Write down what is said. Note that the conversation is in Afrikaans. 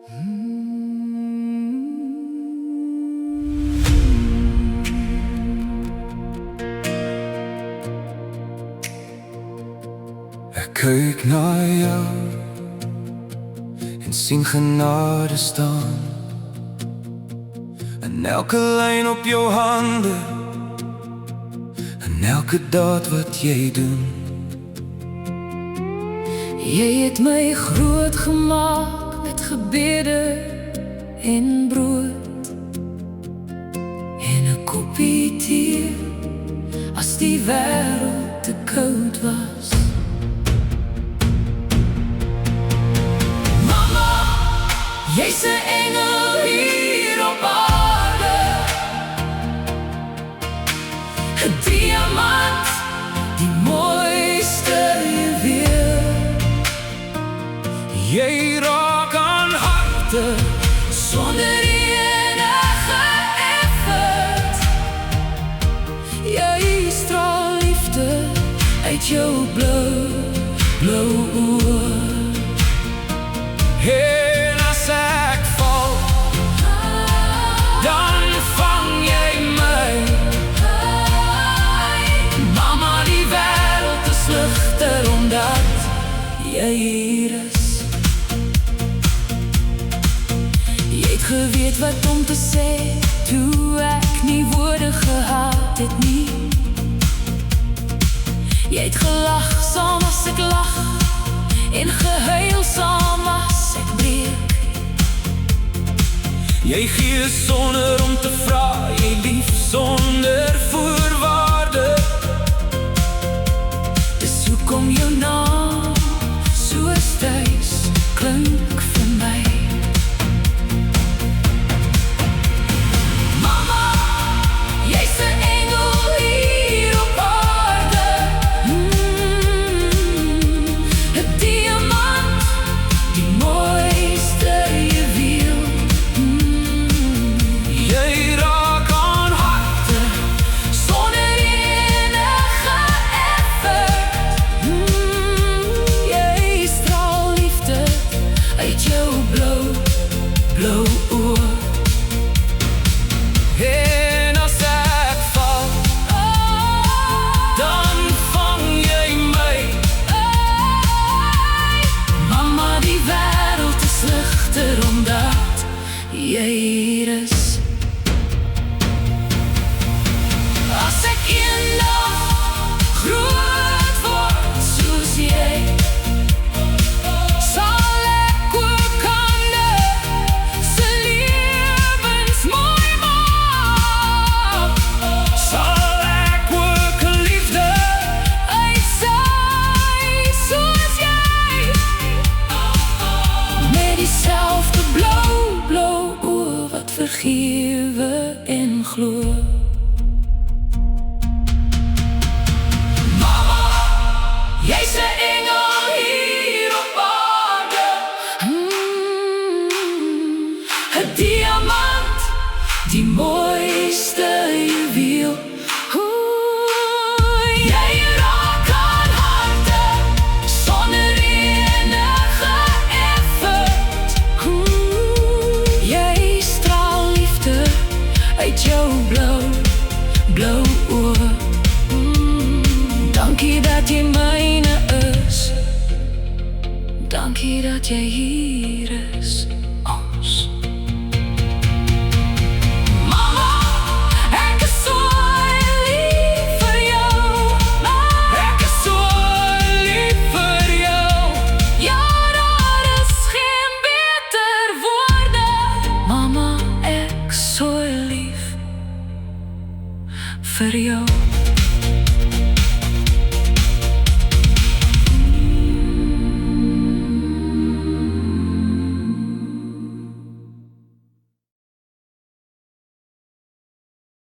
Ek kyk na jou en sien genade staan in elke lyn op jou hande, in elke daad wat jy doen. Jy het my groot gemaak met gebede en brood en 'n koppie tee as die wêreld te koud was. Mama, jy's 'n engel hier op aarde, 'n diamant, die mooiste juweel. Jy raak aan harte Sonder enige effort. Jy straal liefde uit jou blou oë. en as ek val, dan vang jy my. Mama, die wêreld is ligter omdat jy hier is. Jy het geweet wat om te sê toe ek nie woorde gehad het nie. Jy het gelag saam as ek lag en gehuil saam as ek breek. Jy gee sonder om te vra, jy lief sonder voorwaarde. Dis hoekom jou naam soos tuis klink vir my. Mama, jy's 'n engel hier op aarde, 'n diamant, die mooiste juweel. Jy raak aan harte Sonder enige effort. Jy straal liefde uit jou blou oë. en as ek val, dan vang jy my. Mama, die wêreld is ligter omdat jy hier is. As ek eendag groot word soos jy, sal ek ook ander se lewens mooi maak. Sal ek ook 'n liefde Uitsaai soos jy, met dieselfde blou oë wat vergewe en glo. Mama, jy's 'n engel hier op aarde, 'n diamant, die mooiste juweel. Jy raak aan harte sonder enige effort. Jy straal liefde uit jou blou oë. Dankie dat jy myne is. Dankie dat jy hier is. Ons. Mama, ek is so lief vir jou. Ek is so lief vir jou. Ja, daar is geen beter woorde. Mama, ek so lief vir jou.